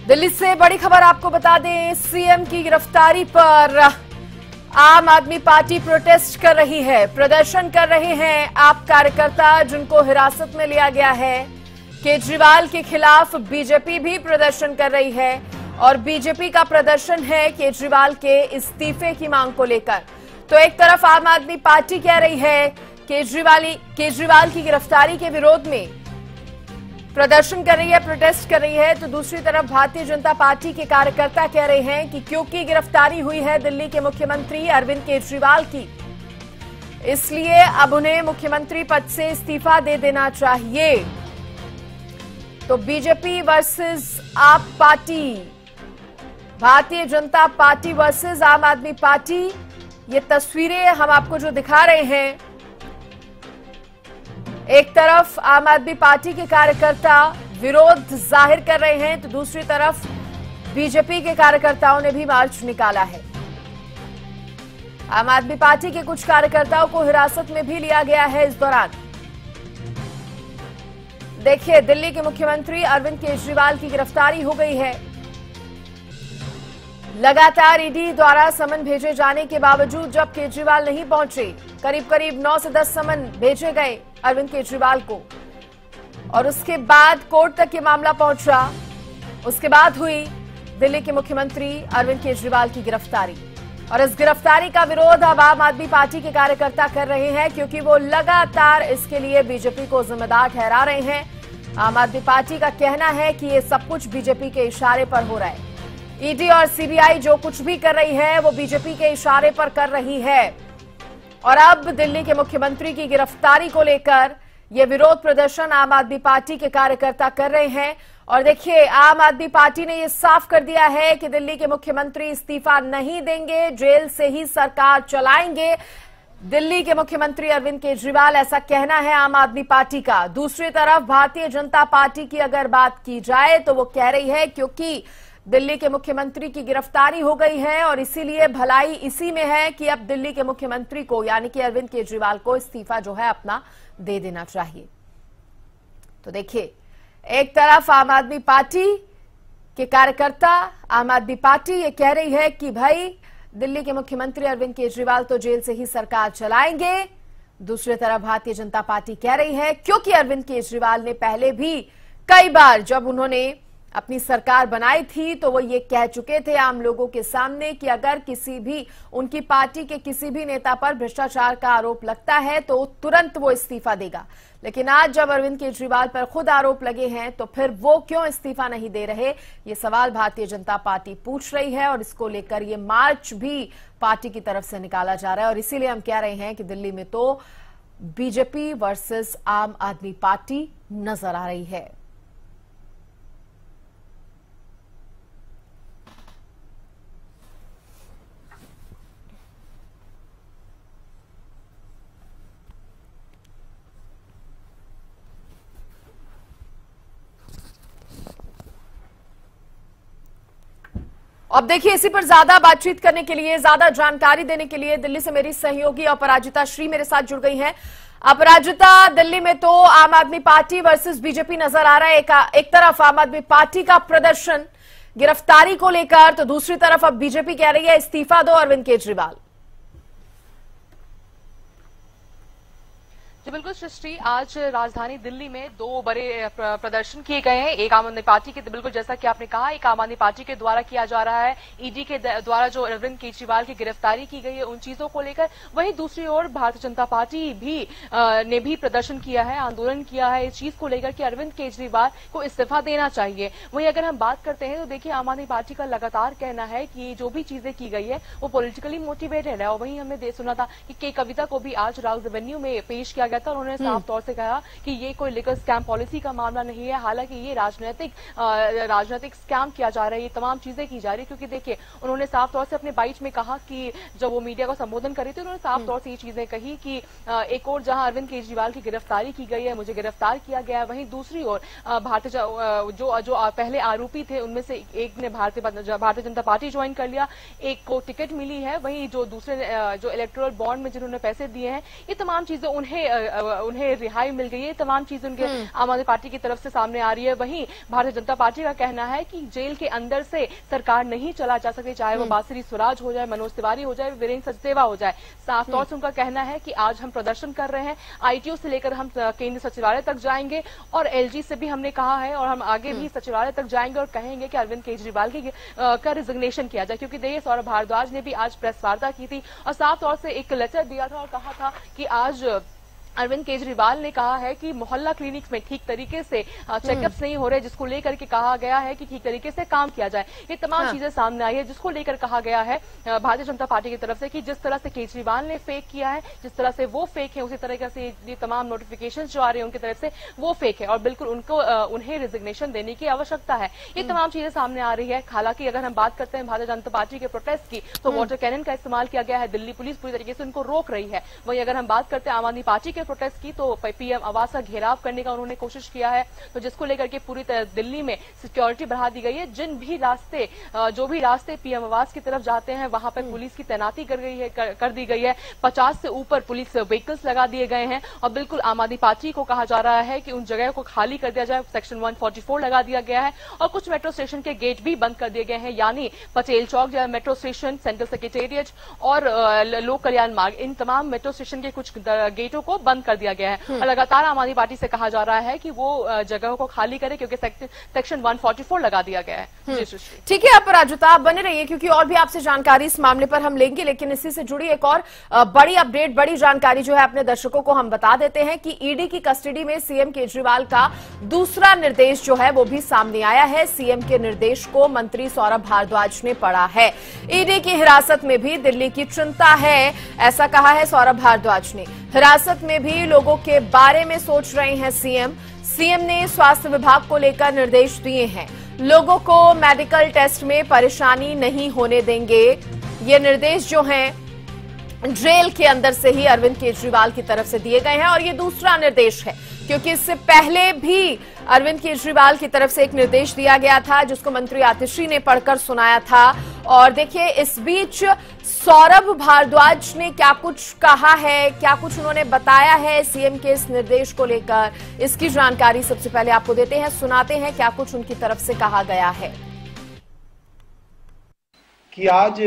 दिल्ली से बड़ी खबर आपको बता दें, सीएम की गिरफ्तारी पर आम आदमी पार्टी प्रोटेस्ट कर रही है, प्रदर्शन कर रहे हैं आप कार्यकर्ता जिनको हिरासत में लिया गया है। केजरीवाल के खिलाफ बीजेपी भी प्रदर्शन कर रही है और बीजेपी का प्रदर्शन है केजरीवाल के इस्तीफे की मांग को लेकर। तो एक तरफ आम आदमी पार्टी कह रही है केजरीवाल की गिरफ्तारी के विरोध में प्रदर्शन कर रही है, प्रोटेस्ट कर रही है, तो दूसरी तरफ भारतीय जनता पार्टी के कार्यकर्ता कह रहे हैं कि क्योंकि गिरफ्तारी हुई है दिल्ली के मुख्यमंत्री अरविंद केजरीवाल की, इसलिए अब उन्हें मुख्यमंत्री पद से इस्तीफा दे देना चाहिए। तो बीजेपी वर्सेस आप party, Bharatiya Janata party versus आम आदमी पार्टी, ये तस्वीरें हम आपको जो दिखा रहे हैं, एक तरफ आम आदमी पार्टी के कार्यकर्ता विरोध जाहिर कर रहे हैं तो दूसरी तरफ बीजेपी के कार्यकर्ताओं ने भी मार्च निकाला है। आम आदमी पार्टी के कुछ कार्यकर्ताओं को हिरासत में भी लिया गया है। इस दौरान देखिए, दिल्ली के मुख्यमंत्री अरविंद केजरीवाल की गिरफ्तारी हो गई है। लगातार ईडी द्वारा समन भेजे जाने के बावजूद जब केजरीवाल नहीं पहुंचे, करीब 9 से 10 समन भेजे गए अरविंद केजरीवाल को और उसके बाद कोर्ट तक ये मामला पहुंचा। उसके बाद हुई दिल्ली के मुख्यमंत्री अरविंद केजरीवाल की गिरफ्तारी और इस गिरफ्तारी का विरोध अब आम आदमी पार्टी के कार्यकर्ता कर रहे हैं क्योंकि वो लगातार इसके लिए बीजेपी को जिम्मेदार ठहरा रहे हैं। आम आदमी पार्टी का कहना है कि ये सब कुछ बीजेपी के इशारे पर हो रहा है। ईडी और सीबीआई जो कुछ भी कर रही है वो बीजेपी के इशारे पर कर रही है और अब दिल्ली के मुख्यमंत्री की गिरफ्तारी को लेकर ये विरोध प्रदर्शन आम आदमी पार्टी के कार्यकर्ता कर रहे हैं। और देखिए, आम आदमी पार्टी ने ये साफ कर दिया है कि दिल्ली के मुख्यमंत्री इस्तीफा नहीं देंगे, जेल से ही सरकार चलाएंगे दिल्ली के मुख्यमंत्री अरविंद केजरीवाल, ऐसा कहना है आम आदमी पार्टी का। दूसरी तरफ भारतीय जनता पार्टी की अगर बात की जाए तो वो कह रही है क्योंकि दिल्ली के मुख्यमंत्री की गिरफ्तारी हो गई है और इसीलिए भलाई इसी में है कि अब दिल्ली के मुख्यमंत्री को यानी कि अरविंद केजरीवाल को इस्तीफा जो है अपना दे देना चाहिए। तो देखिए, एक तरफ आम आदमी पार्टी के कार्यकर्ता, आम आदमी पार्टी ये कह रही है कि भाई दिल्ली के मुख्यमंत्री अरविंद केजरीवाल तो जेल से ही सरकार चलाएंगे। दूसरी तरफ भारतीय जनता पार्टी कह रही है क्योंकि अरविंद केजरीवाल ने पहले भी कई बार जब उन्होंने अपनी सरकार बनाई थी तो वो ये कह चुके थे आम लोगों के सामने कि अगर किसी भी उनकी पार्टी के किसी भी नेता पर भ्रष्टाचार का आरोप लगता है तो तुरंत वो इस्तीफा देगा। लेकिन आज जब अरविंद केजरीवाल पर खुद आरोप लगे हैं तो फिर वो क्यों इस्तीफा नहीं दे रहे, ये सवाल भारतीय जनता पार्टी पूछ रही है और इसको लेकर ये मार्च भी पार्टी की तरफ से निकाला जा रहा है। और इसीलिए हम कह रहे हैं कि दिल्ली में तो बीजेपी वर्सेस आम आदमी पार्टी नजर आ रही है। अब देखिए, इसी पर ज्यादा बातचीत करने के लिए, ज्यादा जानकारी देने के लिए दिल्ली से मेरी सहयोगी अपराजिता श्री मेरे साथ जुड़ गई हैं। अपराजिता, दिल्ली में तो आम आदमी पार्टी वर्सेस बीजेपी नजर आ रहा है। एक तरफ आम आदमी पार्टी का प्रदर्शन गिरफ्तारी को लेकर तो दूसरी तरफ अब बीजेपी कह रही है इस्तीफा दो अरविंद केजरीवाल। जी बिल्कुल सृष्टि, आज राजधानी दिल्ली में दो बड़े प्रदर्शन किए गए हैं। एक आम आदमी पार्टी के, बिल्कुल जैसा कि आपने कहा, एक आम आदमी पार्टी के द्वारा किया जा रहा है ईडी के द्वारा जो अरविंद केजरीवाल की गिरफ्तारी की गई है उन चीजों को लेकर। वहीं दूसरी ओर भारतीय जनता पार्टी भी ने भी प्रदर्शन किया है, आंदोलन किया है इस चीज को लेकर कि अरविंद केजरीवाल को इस्तीफा देना चाहिए। वहीं अगर हम बात करते हैं तो देखिए, आम आदमी पार्टी का लगातार कहना है कि जो भी चीजें की गई है वो पॉलिटिकली मोटिवेटेड है। और वहीं हमने सुना था कि कविता को भी आज राउज एवेन्यू में पेश किया गया था। उन्होंने साफ तौर से कहा कि ये कोई लिकर स्कैम पॉलिसी का मामला नहीं है, हालांकि ये राजनीतिक स्कैम किया जा रहा है, ये तमाम चीजें की जा रही है। क्योंकि देखिए, उन्होंने साफ तौर से अपने बाइट में कहा कि जब वो मीडिया को संबोधन कर रही थी उन्होंने साफ तौर से ये चीजें कही कि एक और जहां अरविंद केजरीवाल की गिरफ्तारी की गई है, मुझे गिरफ्तार किया गया है, वहीं दूसरी ओर भारतीय जो पहले आरोपी थे उनमें से एक ने भारतीय जनता पार्टी ज्वाइन कर लिया, एक को टिकट मिली है, वहीं जो दूसरे जो इलेक्टोरल बॉन्ड में जिन्होंने पैसे दिए हैं, ये तमाम चीजें उन्हें उन्हें रिहाई मिल गई है, तमाम चीजें उनके आम आदमी पार्टी की तरफ से सामने आ रही है। वहीं भारतीय जनता पार्टी का कहना है कि जेल के अंदर से सरकार नहीं चला जा सकती, चाहे वो बासुरी स्वराज हो जाए, मनोज तिवारी हो जाए, वीरेंद्र सचदेवा हो जाए। साफ तौर से उनका कहना है कि आज हम प्रदर्शन कर रहे हैं, आईटीओ से लेकर हम केंद्रीय सचिवालय तक जाएंगे और एलजी से भी हमने कहा है और हम आगे भी सचिवालय तक जाएंगे और कहेंगे कि अरविंद केजरीवाल का रिजिग्नेशन किया जाए। क्योंकि देखिए, सौरभ भारद्वाज ने भी आज प्रेस वार्ता की थी और साफ तौर से एक लेटर दिया था और कहा था कि आज अरविंद केजरीवाल ने कहा है कि मोहल्ला क्लिनिक में ठीक तरीके से चेकअप्स नहीं हो रहे, जिसको लेकर के कहा गया है कि ठीक तरीके से काम किया जाए। ये तमाम चीजें सामने आई है, जिसको लेकर कहा गया है भारतीय जनता पार्टी की तरफ से कि जिस तरह से केजरीवाल ने फेक किया है, जिस तरह से वो फेक है, उसी तरह से ये तमाम नोटिफिकेशन जो आ रहे हैं उनकी तरफ से वो फेक है और बिल्कुल उन्हें रिजिग्नेशन देने की आवश्यकता है। ये तमाम चीजें सामने आ रही है। हालांकि अगर हम बात करते हैं भारतीय जनता पार्टी के प्रोटेस्ट की, तो वाटर कैनन का इस्तेमाल किया गया है, दिल्ली पुलिस पूरी तरीके से उनको रोक रही है। वहीं अगर हम बात करते हैं आम आदमी पार्टी के प्रोटेस्ट की, तो पीएम आवास का घेराव करने का उन्होंने कोशिश किया है, तो जिसको लेकर के पूरी तरह दिल्ली में सिक्योरिटी बढ़ा दी गई है। जो भी रास्ते पीएम आवास की तरफ जाते हैं वहां पर पुलिस की तैनाती कर दी गई है। 50 से ऊपर पुलिस व्हीकल्स लगा दिए गए हैं और बिल्कुल आम आदमी पार्टी को कहा जा रहा है कि उन जगह को खाली कर दिया जाए। सेक्शन 144 लगा दिया गया है और कुछ मेट्रो स्टेशन के गेट भी बंद कर दिए गए हैं, यानी पटेल चौक मेट्रो स्टेशन, सेंट्रल सेक्रेटेरिएट और लोक कल्याण मार्ग, इन तमाम मेट्रो स्टेशन के कुछ गेटों को बंद कर दिया गया है। और लगातार आम आदमी पार्टी से कहा जा रहा है कि वो जगहों को खाली करे क्योंकि सेक्शन 144 लगा दिया गया है। ठीक है, आप राजुता आप बने रहिए क्योंकि और भी आपसे जानकारी इस मामले पर हम लेंगे, लेकिन इसी से जुड़ी एक और बड़ी अपडेट, बड़ी जानकारी जो है अपने दर्शकों को हम बता देते हैं कि ईडी की कस्टडी में सीएम केजरीवाल का दूसरा निर्देश जो है वो भी सामने आया है। सीएम के निर्देश को मंत्री सौरभ भारद्वाज ने पढ़ा है। ईडी की हिरासत में भी दिल्ली की चिंता है, ऐसा कहा है सौरभ भारद्वाज ने। हिरासत में भी लोगों के बारे में सोच रहे हैं सीएम ने स्वास्थ्य विभाग को लेकर निर्देश दिए हैं, लोगों को मेडिकल टेस्ट में परेशानी नहीं होने देंगे। ये निर्देश जो हैं जेल के अंदर से ही अरविंद केजरीवाल की तरफ से दिए गए हैं और ये दूसरा निर्देश है क्योंकि इससे पहले भी अरविंद केजरीवाल की तरफ से एक निर्देश दिया गया था जिसको मंत्री आतिशी ने पढ़कर सुनाया था। और देखिए, इस बीच सौरभ भारद्वाज ने क्या कुछ कहा है, क्या कुछ उन्होंने बताया है सीएम के इस निर्देश को लेकर, इसकी जानकारी सबसे पहले आपको देते हैं, सुनाते हैं क्या कुछ उनकी तरफ से कहा गया है। कि आज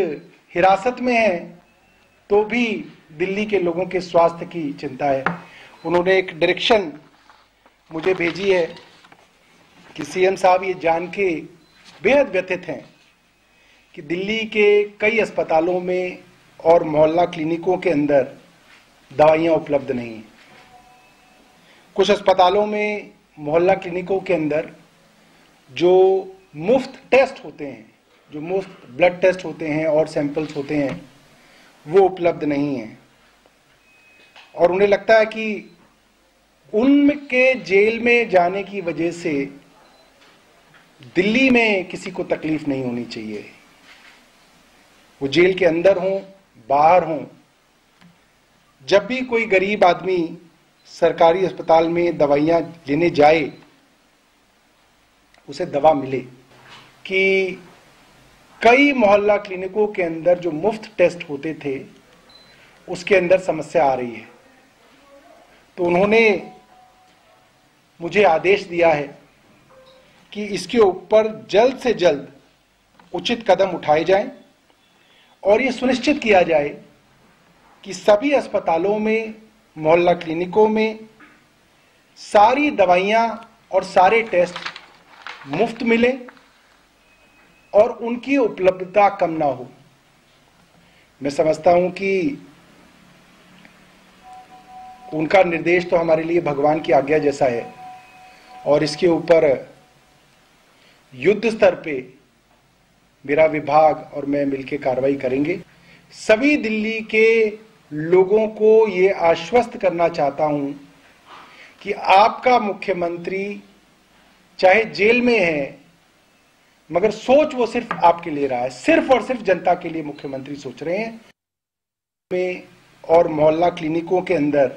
हिरासत में है तो भी दिल्ली के लोगों के स्वास्थ्य की चिंता है। उन्होंने एक डायरेक्शन मुझे भेजी है कि सीएम साहब ये जान के बेहद व्यथित हैं कि दिल्ली के कई अस्पतालों में और मोहल्ला क्लिनिकों के अंदर दवाइयां उपलब्ध नहीं हैं। कुछ अस्पतालों में, मोहल्ला क्लिनिकों के अंदर जो मुफ्त टेस्ट होते हैं, जो मुफ्त ब्लड टेस्ट होते हैं और सैंपल्स होते हैं, वो उपलब्ध नहीं हैं। और उन्हें लगता है कि उनके जेल में जाने की वजह से दिल्ली में किसी को तकलीफ नहीं होनी चाहिए, वो जेल के अंदर हों, बाहर हों। जब भी कोई गरीब आदमी सरकारी अस्पताल में दवाइयां लेने जाए, उसे दवा मिले। कि कई मोहल्ला क्लिनिकों के अंदर जो मुफ्त टेस्ट होते थे उसके अंदर समस्या आ रही है, तो उन्होंने मुझे आदेश दिया है कि इसके ऊपर जल्द से जल्द उचित कदम उठाए जाएं और ये सुनिश्चित किया जाए कि सभी अस्पतालों में, मोहल्ला क्लिनिकों में सारी दवाइयां और सारे टेस्ट मुफ्त मिले और उनकी उपलब्धता कम ना हो। मैं समझता हूं कि उनका निर्देश तो हमारे लिए भगवान की आज्ञा जैसा है और इसके ऊपर युद्ध स्तर पे मेरा विभाग और मैं मिलकर कार्रवाई करेंगे। सभी दिल्ली के लोगों को ये आश्वस्त करना चाहता हूं कि आपका मुख्यमंत्री चाहे जेल में है, मगर सोच वो सिर्फ आपके लिए रहा है, सिर्फ और सिर्फ जनता के लिए मुख्यमंत्री सोच रहे हैं। में और मोहल्ला क्लिनिकों के अंदर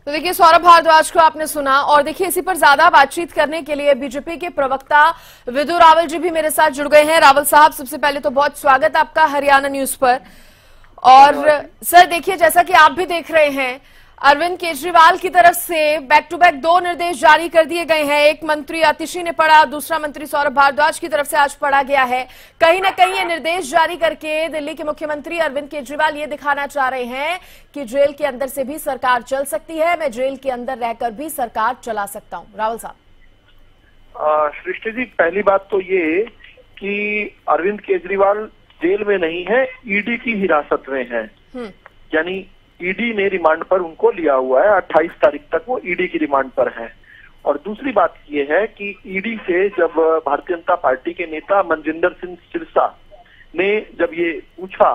तो देखिए, सौरभ भारद्वाज को आपने सुना और देखिए इसी पर ज्यादा बातचीत करने के लिए बीजेपी के प्रवक्ता विदु रावल जी भी मेरे साथ जुड़ गए हैं। रावल साहब, सबसे पहले तो बहुत स्वागत आपका हरियाणा न्यूज पर। और सर देखिए, जैसा कि आप भी देख रहे हैं, अरविंद केजरीवाल की तरफ से बैक टू बैक 2 निर्देश जारी कर दिए गए हैं। एक मंत्री आतिशी ने पढ़ा, दूसरा मंत्री सौरभ भारद्वाज की तरफ से आज पढ़ा गया है। कहीं ना कहीं ये निर्देश जारी करके दिल्ली के मुख्यमंत्री अरविंद केजरीवाल ये दिखाना चाह रहे हैं कि जेल के अंदर से भी सरकार चल सकती है, मैं जेल के अंदर रहकर भी सरकार चला सकता हूं। रावल साहब। सृष्टि जी, पहली बात तो ये कि अरविंद केजरीवाल जेल में नहीं है, ईडी की हिरासत में है। यानी ईडी ने रिमांड पर उनको लिया हुआ है। 28 तारीख तक वो ईडी की रिमांड पर है। और दूसरी बात ये है कि ईडी से जब भारतीय जनता पार्टी के नेता मनजिंदर सिंह सिरसा ने जब ये पूछा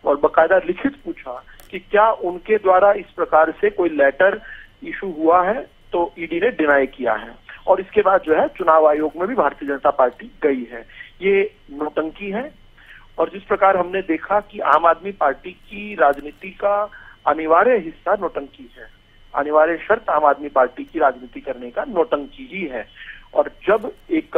और बकायदा लिखित पूछा कि क्या उनके द्वारा इस प्रकार से कोई लेटर इशू हुआ है, तो ईडी ने डिनाई किया है। और इसके बाद जो है चुनाव आयोग में भी भारतीय जनता पार्टी गई है। ये नौटंकी है। और जिस प्रकार हमने देखा कि आम आदमी पार्टी की राजनीति का अनिवार्य हिस्सा नौटंकी है, अनिवार्य शर्त आम आदमी पार्टी की राजनीति करने का नौटंकी ही है। और जब एक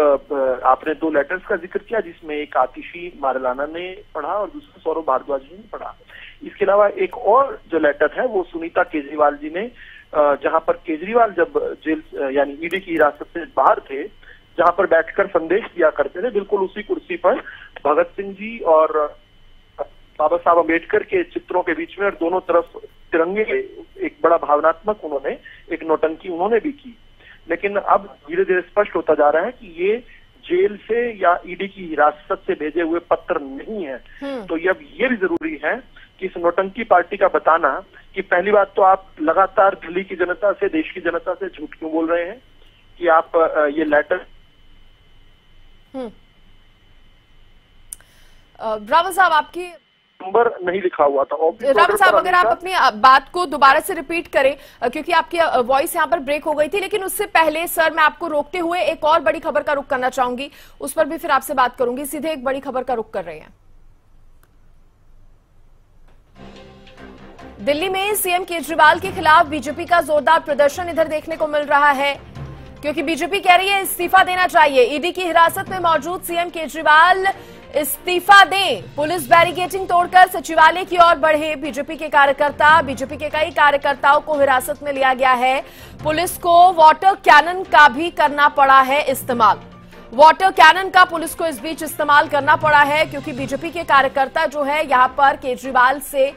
आपने 2 लेटर्स का जिक्र किया, जिसमें एक आतिशी मारलाना ने पढ़ा और दूसरा सौरभ भारद्वाज ने पढ़ा। इसके अलावा एक और जो लेटर है वो सुनीता केजरीवाल जी ने, जहां पर केजरीवाल जब जेल यानी ईडी की हिरासत से बाहर थे, जहां पर बैठकर संदेश दिया करते थे, बिल्कुल उसी कुर्सी पर भगत सिंह जी और बाबा साहब अम्बेडकर के चित्रों के बीच में और दोनों तरफ तिरंगे, एक बड़ा भावनात्मक उन्होंने एक नौटंकी उन्होंने भी की। लेकिन अब धीरे धीरे स्पष्ट होता जा रहा है कि ये जेल से या ईडी की हिरासत से भेजे हुए पत्र नहीं है। तो अब ये भी जरूरी है कि इस नौटंकी पार्टी का बताना कि पहली बात तो आप लगातार दिल्ली की जनता से, देश की जनता से झूठ क्यों बोल रहे हैं कि आप ये लेटर। रावल साहब, आपकी नंबर नहीं लिखा हुआ था। रावल साहब, अगर आप अपनी बात को दोबारा से रिपीट करें, क्योंकि आपकी वॉइस यहाँ पर ब्रेक हो गई थी। लेकिन उससे पहले सर, मैं आपको रोकते हुए एक और बड़ी खबर का रुख करना चाहूंगी, उस पर भी फिर आपसे बात करूंगी। सीधे एक बड़ी खबर का रुख कर रहे हैं। दिल्ली में सीएम केजरीवाल के खिलाफ बीजेपी का जोरदार प्रदर्शन इधर देखने को मिल रहा है, क्योंकि बीजेपी कह रही है इस्तीफा देना चाहिए। ईडी की हिरासत में मौजूद सीएम केजरीवाल इस्तीफा दें। पुलिस बैरिकेडिंग तोड़कर सचिवालय की ओर बढ़े बीजेपी के कार्यकर्ता। बीजेपी के कई कार्यकर्ताओं को हिरासत में लिया गया है। पुलिस को वाटर कैनन का भी करना पड़ा है इस्तेमाल। वाटर कैनन का पुलिस को इस बीच इस्तेमाल करना पड़ा है, क्योंकि बीजेपी के कार्यकर्ता जो है यहां पर केजरीवाल से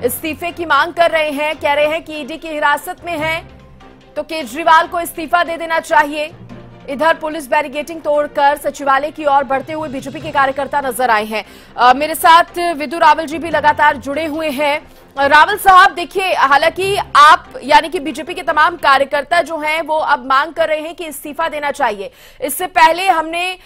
इस्तीफे की मांग कर रहे हैं। कह रहे हैं कि ईडी की हिरासत में है तो केजरीवाल को इस्तीफा दे देना चाहिए। इधर पुलिस बैरिकेडिंग तोड़कर सचिवालय की ओर बढ़ते हुए बीजेपी के कार्यकर्ता नजर आए हैं। मेरे साथ विदु रावल जी भी लगातार जुड़े हुए हैं। रावल साहब, देखिए, हालांकि आप यानी कि बीजेपी के तमाम कार्यकर्ता जो हैं वो अब मांग कर रहे हैं कि इस्तीफा देना चाहिए। इससे पहले हमने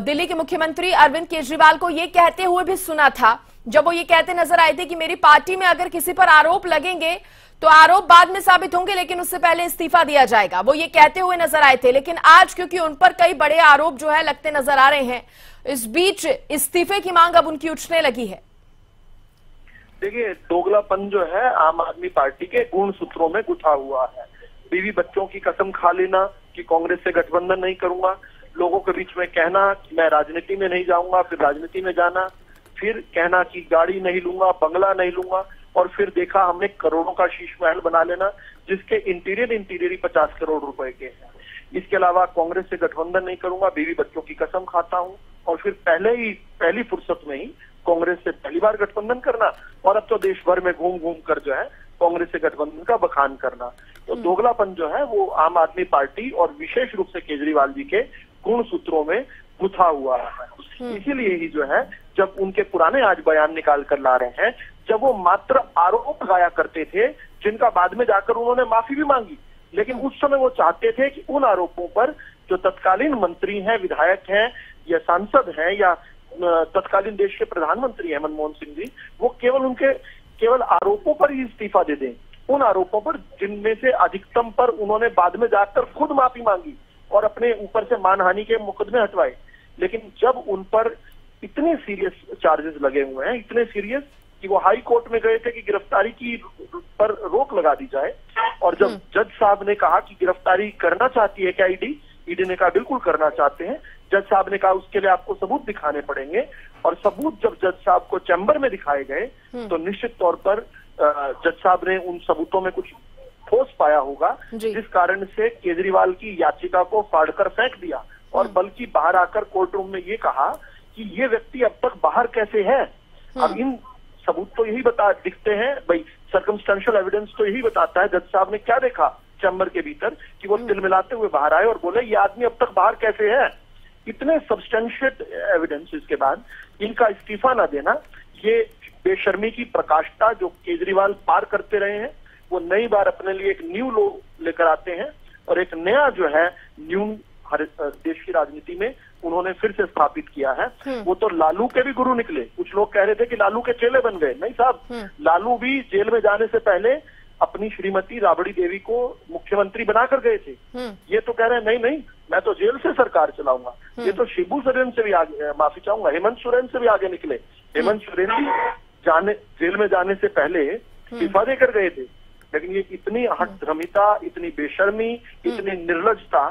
दिल्ली के मुख्यमंत्री अरविंद केजरीवाल को ये कहते हुए भी सुना था, जब वो ये कहते नजर आए थे कि मेरी पार्टी में अगर किसी पर आरोप लगेंगे तो आरोप बाद में साबित होंगे, लेकिन उससे पहले इस्तीफा दिया जाएगा। वो ये कहते हुए नजर आए थे। लेकिन आज क्योंकि उन पर कई बड़े आरोप जो है लगते नजर आ रहे हैं, इस बीच इस्तीफे की मांग अब उनकी उठने लगी है। देखिए, दोगलापन जो है आम आदमी पार्टी के गुण सूत्रों में गुथा हुआ है। बीवी बच्चों की कसम खा लेना कि कांग्रेस से गठबंधन नहीं करूंगा, लोगों के बीच में कहना कि मैं राजनीति में नहीं जाऊंगा, फिर राजनीति में जाना, फिर कहना कि गाड़ी नहीं लूंगा, बंगला नहीं लूंगा, और फिर देखा हमने करोड़ों का शीश महल बना लेना, जिसके इंटीरियर ही 50 करोड़ रुपए के हैं। इसके अलावा कांग्रेस से गठबंधन नहीं करूंगा, बीवी बच्चों की कसम खाता हूं, और फिर पहली फुर्सत में ही कांग्रेस से पहली बार गठबंधन करना, और अब तो देश भर में घूम घूम कर जो है कांग्रेस से गठबंधन का बखान करना। तो दोगलापन जो है वो आम आदमी पार्टी और विशेष रूप से केजरीवाल जी के गुण सूत्रों में गुथा हुआ है। इसीलिए ही जो है जब उनके पुराने आज बयान निकाल कर ला रहे हैं, जब वो मात्र आरोप लगाया करते थे, जिनका बाद में जाकर उन्होंने माफी भी मांगी, लेकिन उस समय वो चाहते थे कि उन आरोपों पर जो तत्कालीन मंत्री हैं, विधायक हैं या सांसद हैं या तत्कालीन देश के प्रधानमंत्री हैं मनमोहन सिंह जी, वो केवल आरोपों पर ही इस्तीफा दे दें। उन आरोपों पर जिनमें से अधिकतम पर उन्होंने बाद में जाकर खुद माफी मांगी और अपने ऊपर से मानहानि के मुकदमे हटवाए। लेकिन जब उन पर इतने सीरियस चार्जेस लगे हुए हैं, इतने सीरियस कि वो हाई कोर्ट में गए थे कि गिरफ्तारी की पर रोक लगा दी जाए, और जब जज साहब ने कहा कि गिरफ्तारी करना चाहती है क्या ईडी ने कहा बिल्कुल करना चाहते हैं। जज साहब ने कहा उसके लिए आपको सबूत दिखाने पड़ेंगे, और सबूत जब जज साहब को चैम्बर में दिखाए गए तो निश्चित तौर पर जज साहब ने उन सबूतों में कुछ ठोस पाया होगा, जिस कारण से केजरीवाल की याचिका को फाड़कर फेंक दिया और बल्कि बाहर आकर कोर्ट रूम में ये कहा कि ये व्यक्ति अब तक बाहर कैसे है। अब इन सबूत तो यही दिखते हैं भाई, सर्कमस्टेंशियल एविडेंस तो यही बताता है जज साहब ने क्या देखा चैम्बर के भीतर कि वो तिलमिलाते हुए बाहर आए और बोले ये आदमी अब तक बाहर कैसे है। इतने सब्सटेंशिएट एविडेंस के बाद इनका इस्तीफा ना देना, ये बेशर्मी की प्रकाष्ठा जो केजरीवाल पार करते रहे हैं, वो नई बार अपने लिए एक न्यू लो लेकर आते हैं और एक नया जो है न्यू देश की राजनीति में उन्होंने फिर से स्थापित किया है। वो तो लालू के भी गुरु निकले। कुछ लोग कह रहे थे कि लालू के चेले बन गए। नहीं साहब, लालू भी जेल में जाने से पहले अपनी श्रीमती राबड़ी देवी को मुख्यमंत्री बनाकर गए थे। ये तो कह रहे हैं नहीं मैं तो जेल से सरकार चलाऊंगा। ये तो शिबू सोरेन से भी आगे, माफी चाहूंगा, हेमंत सोरेन से भी आगे निकले। हेमंत सोरेन भी जेल में जाने से पहले इस्तीफा देकर गए थे। लेकिन ये इतनी हठधर्मिता, इतनी बेशर्मी, इतनी निर्लजता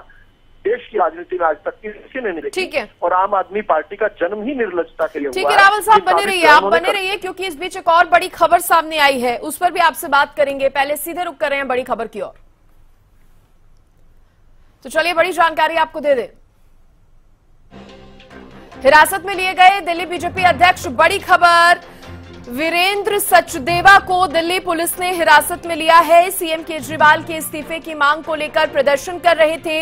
देश की राजनीति में आज तक किसी ने नहीं देखी। और आम आदमी पार्टी का जन्म ही निर्लजता के लिए हुआ है। ठीक है रावल साहब, बने रहिए, आप बने रहिए, क्योंकि इस बीच एक और बड़ी खबर सामने आई है, उस पर भी आपसे बात करेंगे। पहले सीधे रुक कर रहे हैं बड़ी खबर की ओर, तो चलिए बड़ी जानकारी आपको दे दे। हिरासत में लिए गए दिल्ली बीजेपी अध्यक्ष, बड़ी खबर, वीरेंद्र सचदेवा को दिल्ली पुलिस ने हिरासत में लिया है। सीएम केजरीवाल के इस्तीफे की मांग को लेकर प्रदर्शन कर रहे थे।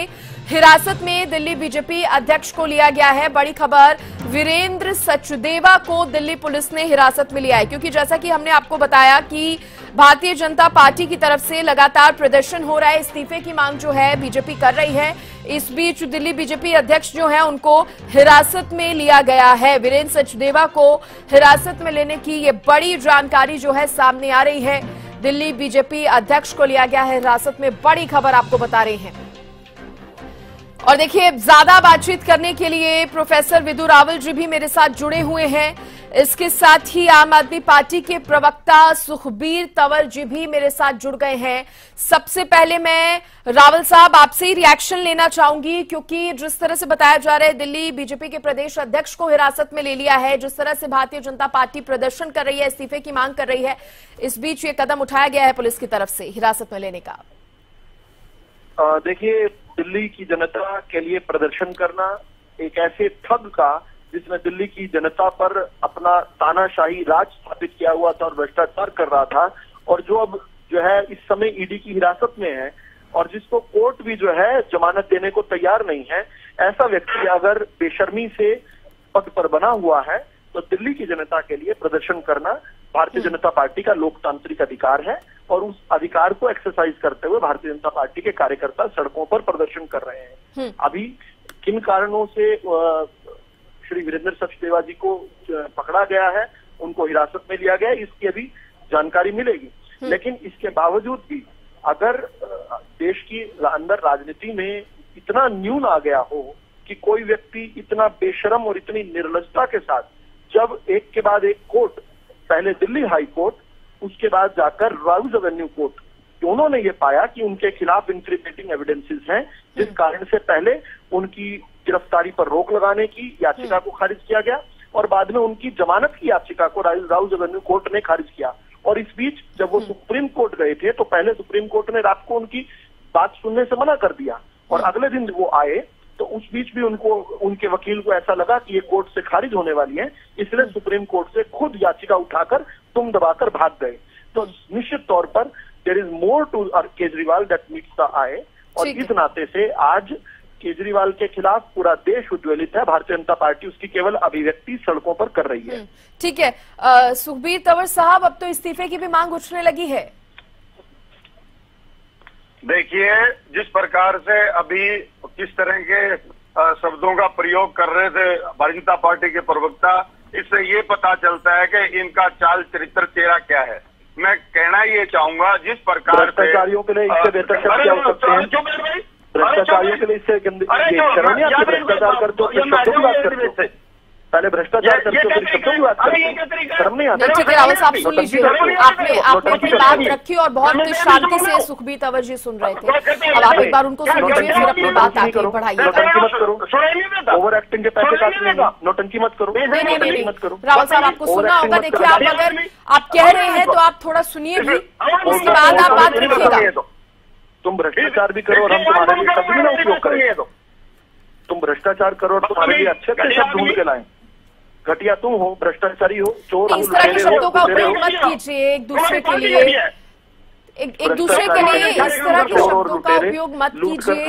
हिरासत में दिल्ली बीजेपी अध्यक्ष को लिया गया है। बड़ी खबर, वीरेंद्र सचदेवा को दिल्ली पुलिस ने हिरासत में लिया है, क्योंकि जैसा कि हमने आपको बताया कि भारतीय जनता पार्टी की तरफ से लगातार प्रदर्शन हो रहा है, इस्तीफे की मांग जो है बीजेपी कर रही है। इस बीच दिल्ली बीजेपी अध्यक्ष जो है उनको हिरासत में लिया गया है। वीरेंद्र सचदेवा को हिरासत में लेने की ये बड़ी जानकारी जो है सामने आ रही है। दिल्ली बीजेपी अध्यक्ष को लिया गया है हिरासत में, बड़ी खबर आपको बता रहे हैं। और देखिए, ज्यादा बातचीत करने के लिए प्रोफेसर विदु रावल जी भी मेरे साथ जुड़े हुए हैं। इसके साथ ही आम आदमी पार्टी के प्रवक्ता सुखबीर तंवर जी भी मेरे साथ जुड़ गए हैं। सबसे पहले मैं रावल साहब आपसे ही रिएक्शन लेना चाहूंगी, क्योंकि जिस तरह से बताया जा रहा है दिल्ली बीजेपी के प्रदेश अध्यक्ष को हिरासत में ले लिया है, जिस तरह से भारतीय जनता पार्टी प्रदर्शन कर रही है, इस्तीफे की मांग कर रही है, इस बीच ये कदम उठाया गया है पुलिस की तरफ से हिरासत में लेने का। देखिए, दिल्ली की जनता के लिए प्रदर्शन करना एक ऐसे ठग का जिसने दिल्ली की जनता पर अपना तानाशाही राज स्थापित किया हुआ था और भ्रष्टाचार कर रहा था, और जो अब जो है इस समय ईडी की हिरासत में है और जिसको कोर्ट भी जो है जमानत देने को तैयार नहीं है, ऐसा व्यक्ति अगर बेशर्मी से पद पर बना हुआ है तो दिल्ली की जनता के लिए प्रदर्शन करना भारतीय जनता पार्टी का लोकतांत्रिक अधिकार है। और उस अधिकार को एक्सरसाइज करते हुए भारतीय जनता पार्टी के कार्यकर्ता सड़कों पर प्रदर्शन कर रहे हैं। अभी किन कारणों से श्री वीरेंद्र सचदेवा जी को पकड़ा गया है, उनको हिरासत में लिया गया है, इसकी अभी जानकारी मिलेगी। लेकिन इसके बावजूद भी अगर देश की अंदर राजनीति में इतना न्यून आ गया हो कि कोई व्यक्ति इतना बेशरम और इतनी निर्लजता के साथ, जब एक के बाद एक कोर्ट, पहले दिल्ली हाई कोर्ट, उसके बाद जाकर राउज एवेन्यू कोर्ट, दोनों ने ये पाया कि उनके खिलाफ इंक्रिमिनेटिंग एविडेंसेस हैं, जिस कारण से पहले उनकी गिरफ्तारी पर रोक लगाने की याचिका को खारिज किया गया और बाद में उनकी जमानत की याचिका को राउज एवेन्यू कोर्ट ने खारिज किया। और इस बीच जब वो सुप्रीम कोर्ट गए थे तो पहले सुप्रीम कोर्ट ने रात को उनकी बात सुनने से मना कर दिया और अगले दिन वो आए तो उस बीच भी उनको, उनके वकील को ऐसा लगा कि ये कोर्ट से खारिज होने वाली है, इसलिए सुप्रीम कोर्ट से खुद याचिका उठाकर तुम दबाकर भाग गए। तो निश्चित तौर पर there is more to Kejriwal that meets the eye. और इस नाते से आज केजरीवाल के खिलाफ पूरा देश उद्वेलित है। भारतीय जनता पार्टी उसकी केवल अभिव्यक्ति सड़कों पर कर रही है। ठीक है, सुखबीर तंवर साहब, अब तो इस्तीफे की भी मांग उठने लगी है। देखिए, जिस प्रकार से अभी किस तरह के शब्दों का प्रयोग कर रहे थे भारतीय जनता पार्टी के प्रवक्ता, इससे ये पता चलता है कि इनका चाल चरित्र चेहरा क्या है। मैं कहना ये चाहूंगा, जिस प्रकार से भ्रष्टाचारियों के लिए इससे बेहतर शब्द क्या हो सकते हैं? भ्रष्टाचारियों के लिए इससे भ्रष्टाचार करते हो, पहले भ्रष्टाचार करते हो, फिर शब्दों की बात करते हो, शर्म नहीं आता? ठीक है रावत साहब, सुन लीजिए, आपने अपनी बात रखी और बहुत शांति से सुखबीर तंवर जी सुन रहे थे। अब आप एक बार उनको सुन लीजिए, फिर अपनी बात आगे बढ़ाइए। नौटंकी मत करो, ओवर एक्टिंग के पैसे काटने, नौटंकी मत करो, नहीं मत करो। रावत साहब, आपको सुनना होगा। देखिए, आप अगर आप कह रहे हैं तो आप थोड़ा सुनिए भी, उसके बाद आप बात रखिएगा। तुम भ्रष्टाचार भी करो और हम तुम्हारे लिए शब्द भी ना उपयोग करेंगे। तुम भ्रष्टाचार करो और तुम्हारे लिए अच्छे अच्छे शब्द ढूंढ के लाएं। घटिया तुम हो, भ्रष्टाचारी हो, चोर, इस तरह के शब्दों का उपयोग मत कीजिए एक दूसरे के लिए, एक दूसरे के लिए इस तरह के शब्दों का उपयोग मत कीजिए।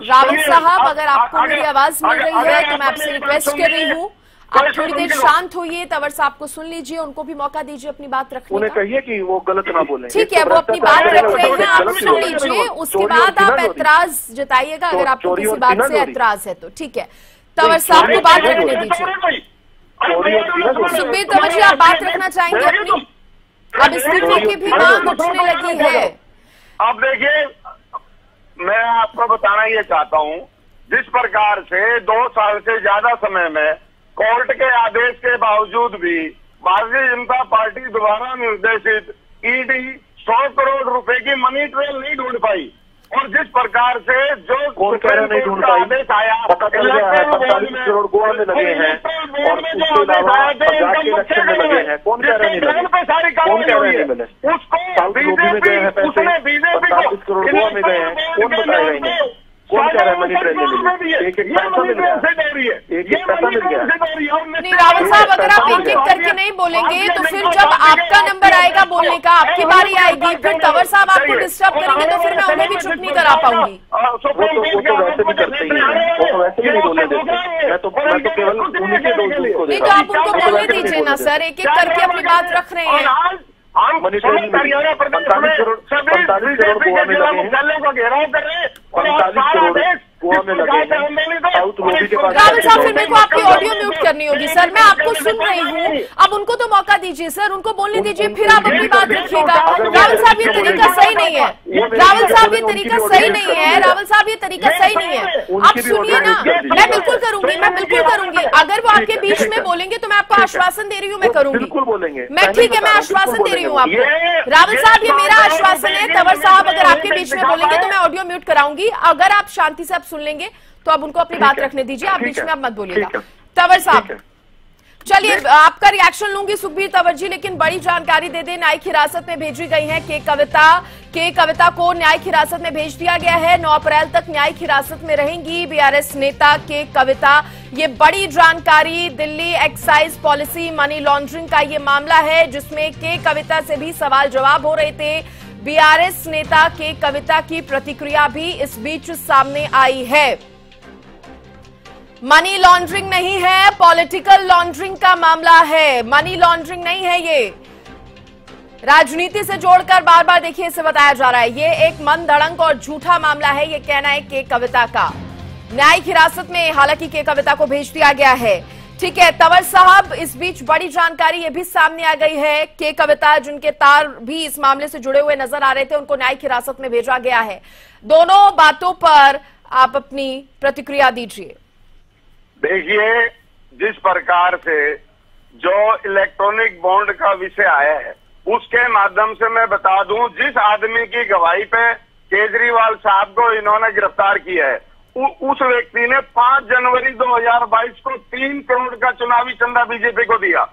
रावत साहब, अगर आपको मेरी आवाज मिल रही है तो मैं आपसे रिक्वेस्ट कर रही हूँ, आप थोड़ी देर शांत होइए, तंवर साहब को सुन लीजिए, उनको भी मौका दीजिए अपनी बात रखने उन्हें का। कहिए कि वो गलत ना बोले। ठीक है, वो अपनी बात रख रहे हैं, आप सुन लीजिए, उसके बाद आप ऐतराज जताइएगा अगर आपको किसी बात से ऐतराज है तो। ठीक है, तंवर साहब को बात रखने दीजिए। सुखबीर तंवर जी, आप बात रखना चाहेंगे अपनी? अब इस्तीफे की भी मांग उठने लगी है। अब देखिए, मैं आपको बताना ये चाहता हूं, जिस प्रकार से 2 साल से ज्यादा समय में कोर्ट के आदेश के बावजूद भी भारतीय जनता पार्टी द्वारा निर्देशित ईडी 100 करोड़ रुपए की मनी ट्रेल नहीं ढूंढ पाई, और जिस प्रकार से जो कौन कह रहा नहीं ढूंढ पाई, आदेश आया, पता चल गया है 45 करोड़ गोवा में लगे हैं और उसके अलावा पंजाब के इलेक्शन में लगे हैं। कौन कह रहा नहीं मिले? कौन कह रहा नहीं मिले? साउथ गोबी में गए हैं पैसे, 45 करोड़ गोवा में गए हैं, कौन बताएगा इन्हें? कौन कह रहा है मनी ट्रेल में मिले? एक एक पैसा मिल गया, एक एक पैसा मिल गया। नहीं रावत साहब, अगर आप एक एक करके नहीं बोलेंगे तो फिर जब आपका नंबर आएगा बोलने का, आपकी बारी आएगी, फिर तंवर साहब आपको डिस्टर्ब करेंगे तो फिर मैं उन्हें भी चुप नहीं करा पाऊंगी। वो तो वैसे भी करते ही हैं, वो तो वैसे ही नहीं बोलने देते। मैं तो केवल उन्हीं के दोस्तों को नहीं, तो आप उनको बोलने दीजिए ना सर, एक एक करके अपनी बात रख रहे हैं। मनी ट्रेल में 45 करोड़ गोवा में लगे हैं, 45 करोड़ गोवा में लगे हैं, साउथ गोबी के पास। रावत साहब, फिर मेरे को आपकी ऑडियो म्यूट करनी होगी सर, मैं आपको सुन रही हूँ, अब उनको तो मौका दीजिए सर, उनको बोलने दीजिए, फिर आप अपनी बात रखिएगा। रावत साहब, ये तरीका सही नहीं है, रावत साहब ये तरीका सही नहीं है, रावत साहब ये तरीका सही नहीं है। आप सुनिए ना, मैं बिल्कुल करूंगी, मैं बिल्कुल करूंगी। अगर वो आपके बीच में बोलेंगे तो मैं आपको आश्वासन दे रही हूँ, मैं करूंगी, बिल्कुल बोलेंगे। मैं ठीक है, मैं आश्वासन दे रही हूँ आपको। रावत साहब, ये मेरा आश्वासन है, तंवर साहब अगर आपके बीच में बोलेंगे तो मैं ऑडियो म्यूट कराऊंगी। अगर आप शांति से आप सुन लेंगे तो आप उनको अपनी बात रखने दीजिए, आप बीच में आप मत बोलिएगा। तंवर साहब, चलिए आपका रिएक्शन लूंगी सुखबीर तंवर जी, लेकिन बड़ी जानकारी दे दें, न्यायिक हिरासत में भेजी गई है के कविता को न्यायिक हिरासत में भेज दिया गया है। 9 अप्रैल तक न्यायिक हिरासत में रहेंगी बीआरएस नेता के कविता। ये बड़ी जानकारी, Delhi excise policy money laundering का ये मामला है जिसमें के कविता से भी सवाल जवाब हो रहे थे। बीआरएस नेता के कविता की प्रतिक्रिया भी इस बीच सामने आई है। मनी लॉन्ड्रिंग नहीं है, पॉलिटिकल लॉन्ड्रिंग का मामला है, मनी लॉन्ड्रिंग नहीं है, ये राजनीति से जोड़कर बार बार देखिए इसे बताया जा रहा है। ये एक मनगढ़ंत और झूठा मामला है, ये कहना है के कविता का। न्यायिक हिरासत में हालांकि के कविता को भेज दिया गया है। ठीक है तंवर साहब, इस बीच बड़ी जानकारी ये भी सामने आ गई है, के कविता जिनके तार भी इस मामले से जुड़े हुए नजर आ रहे थे, उनको न्यायिक हिरासत में भेजा गया है। दोनों बातों पर आप अपनी प्रतिक्रिया दीजिए। देखिए, जिस प्रकार से जो इलेक्ट्रॉनिक बॉन्ड का विषय आया है उसके माध्यम से मैं बता दूं, जिस आदमी की गवाही पे केजरीवाल साहब को इन्होंने गिरफ्तार किया है उस व्यक्ति ने 5 जनवरी 2022 को 3 करोड़ का चुनावी चंदा बीजेपी को दिया,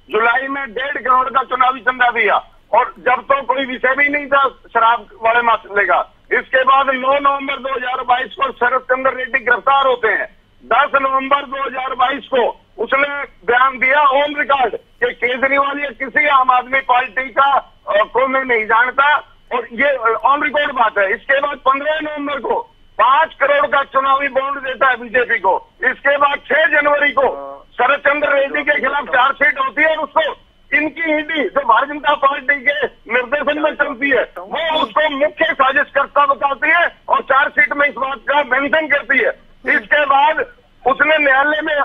जुलाई में 1.5 करोड़ का चुनावी चंदा दिया, और जब तो कोई विषय भी नहीं था शराब वाले मसले का। इसके बाद 9 नवंबर 2022 को शरद चंद्र रेड्डी गिरफ्तार होते हैं। 10 नवंबर 2022 को उसने बयान दिया ऑन रिकॉर्ड कि केजरीवाल या किसी आम आदमी पार्टी का को मैं नहीं जानता, और ये ऑन रिकॉर्ड बात है। इसके बाद 15 नवंबर को 5 करोड़ का चुनावी बॉन्ड देता है बीजेपी को। इसके बाद 6 जनवरी को शरद चंद्र रेड्डी के खिलाफ चार्जशीट होती है और उसको इनकी ईडी जो भारतीय जनता पार्टी के निर्देशन में चलती है वो उसको मुख्य साजिशकर्ता बताती है और चार्जशीट में इस बात का मेंशन करती है। इसके बाद उसने न्यायालय में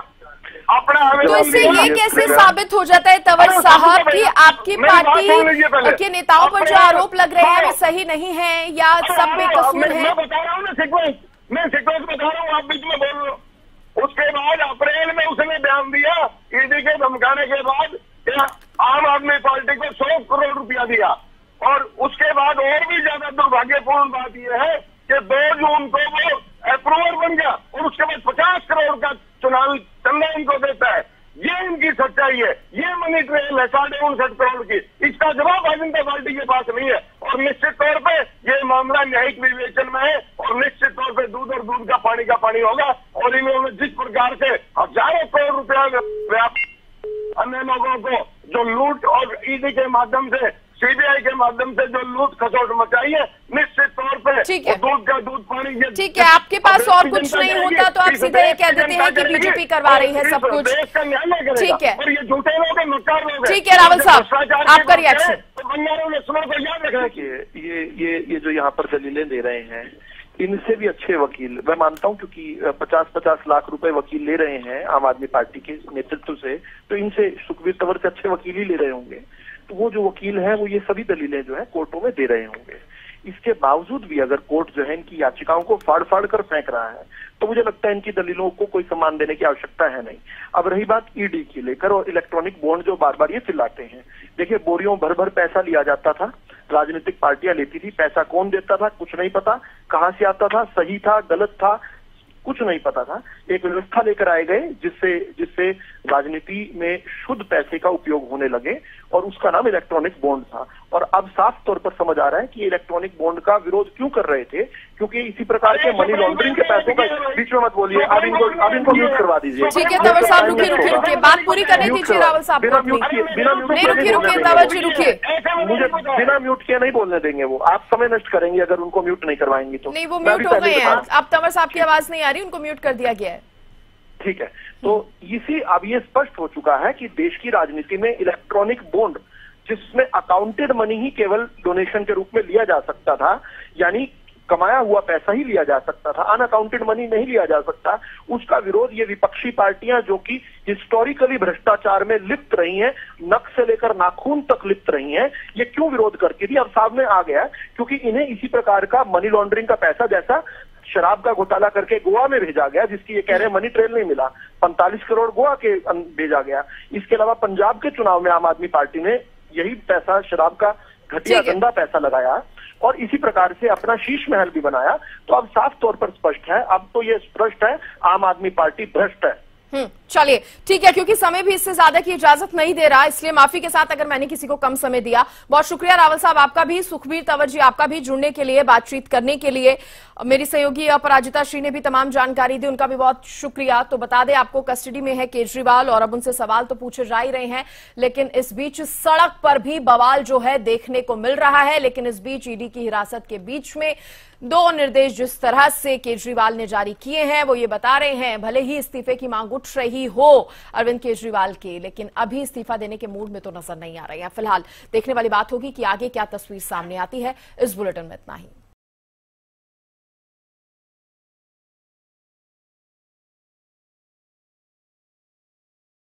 अपना तो इससे ये कैसे साबित हो जाता है तंवर साहब कि आपकी पार्टी के नेताओं पर जो आरोप लग रहे हैं वो सही नहीं है या सब बेकसूर है? मैं बता रहा हूँ ना सीक्वेंस बता रहा हूँ, आप बीच में बोल रहे हो। उसके बाद अप्रैल में उसने बयान दिया इनको देता है। ये इनकी सच्चाई है। ये मनी ट्रेल है 59.5 करोड़ की, इसका जवाब भारतीय जनता पार्टी के पास नहीं है। और निश्चित तौर पे ये मामला न्यायिक विवेचन में है और निश्चित तौर पे दूध और दूध का पानी होगा। और इन्होंने जिस प्रकार से हजारों करोड़ रुपया अन्य लोगों को जो लूट और ईडी के माध्यम से, सीबीआई के माध्यम से जो लूट खसोट मचाई है, निश्चित तौर पे ठीक है, दूध का दूध पानी। ठीक है, आपके पास और कुछ नहीं होता तो आप सीधे ये कह देते हैं कि बीजेपी करवा रही है सब कुछ। ठीक है, और ये झूठे लोग हैं, मक्कार लोग हैं। ठीक है रावल साहब, आपका रिएक्शन। तो बंगारों ने सुनो तो याद रखना कि ये जो यहाँ पर दलीलें दे रहे हैं, इनसे भी अच्छे वकील मैं मानता हूं, क्योंकि 50-50 लाख रुपए वकील ले रहे हैं आम आदमी पार्टी के नेतृत्व से, तो इनसे सुखबीर तंवर से अच्छे वकील ही ले रहे होंगे। तो वो जो वकील हैं वो ये सभी दलीलें जो है कोर्टों में दे रहे होंगे। इसके बावजूद भी अगर कोर्ट जो है इनकी याचिकाओं को फाड़ फाड़ कर फेंक रहा है, तो मुझे लगता है इनकी दलीलों को कोई सम्मान देने की आवश्यकता है नहीं। अब रही बात ईडी की लेकर और इलेक्ट्रॉनिक बॉन्ड जो बार बार ये चिल्लाते हैं, देखिए बोरियों भर भर पैसा लिया जाता था, राजनीतिक पार्टियां लेती थी, पैसा कौन देता था कुछ नहीं पता, कहां से आता था, सही था गलत था कुछ नहीं पता था। एक व्यवस्था लेकर आए गए जिससे राजनीति में शुद्ध पैसे का उपयोग होने लगे और उसका नाम इलेक्ट्रॉनिक बॉन्ड था। और अब साफ तौर पर समझ आ रहा है कि इलेक्ट्रॉनिक बॉन्ड का विरोध क्यों कर रहे थे, क्योंकि इसी प्रकार के मनी लॉन्ड्रिंग के पैसों का, बीच में मत बोलिए, अब इनको म्यूट करवा दीजिए। ठीक है तंवर साहब, रुकिए, बात पूरी करने दीजिए रावल साहब। बिना म्यूट किए तंवर जी रुकिए, मुझे बिना म्यूट किए नहीं बोलने देंगे वो, आप समय नष्ट करेंगे अगर उनको म्यूट नहीं करवाएंगे तो। नहीं, वो म्यूट हो गए हैं, अब तंवर साहब की आवाज नहीं आ रही, उनको म्यूट कर दिया गया है। ठीक है, तो इसी अब ये स्पष्ट हो चुका है कि देश की राजनीति में इलेक्ट्रॉनिक बॉन्ड, जिसमें अकाउंटेड मनी ही केवल डोनेशन के रूप में लिया जा सकता था, यानी कमाया हुआ पैसा ही लिया जा सकता था, अनअकाउंटेड मनी नहीं लिया जा सकता, उसका विरोध ये विपक्षी पार्टियां जो कि हिस्टोरिकली भ्रष्टाचार में लिप्त रही हैं, नख से लेकर नाखून तक लिप्त रही हैं, ये क्यों विरोध करती थी अब सामने आ गया, क्योंकि इन्हें इसी प्रकार का मनी लॉन्ड्रिंग का पैसा, जैसा शराब का घोटाला करके गोवा में भेजा गया, जिसकी ये कह रहे हैं मनी ट्रेल नहीं मिला, 45 करोड़ गोवा के भेजा गया। इसके अलावा पंजाब के चुनाव में आम आदमी पार्टी ने यही पैसा, शराब का घटिया गंदा पैसा लगाया और इसी प्रकार से अपना शीश महल भी बनाया। तो अब साफ तौर पर स्पष्ट है, अब तो ये स्पष्ट है आम आदमी पार्टी भ्रष्ट है। चलिए ठीक है, क्योंकि समय भी इससे ज्यादा की इजाजत नहीं दे रहा, इसलिए माफी के साथ अगर मैंने किसी को कम समय दिया। बहुत शुक्रिया रावल साहब आपका भी, सुखबीर तंवर जी आपका भी जुड़ने के लिए, बातचीत करने के लिए। मेरी सहयोगी अपराजिता श्री ने भी तमाम जानकारी दी, उनका भी बहुत शुक्रिया। तो बता दें आपको, कस्टडी में है केजरीवाल और अब उनसे सवाल तो पूछे जा ही रहे हैं, लेकिन इस बीच सड़क पर भी बवाल जो है देखने को मिल रहा है। लेकिन इस बीच ईडी की हिरासत के बीच में 2 निर्देश जिस तरह से केजरीवाल ने जारी किए हैं वो ये बता रहे हैं, भले ही इस्तीफे की मांग उठ रही हो अरविंद केजरीवाल के, लेकिन अभी इस्तीफा देने के मूड में तो नजर नहीं आ रहे हैं। फिलहाल देखने वाली बात होगी कि आगे क्या तस्वीर सामने आती है। इस बुलेटिन में इतना ही।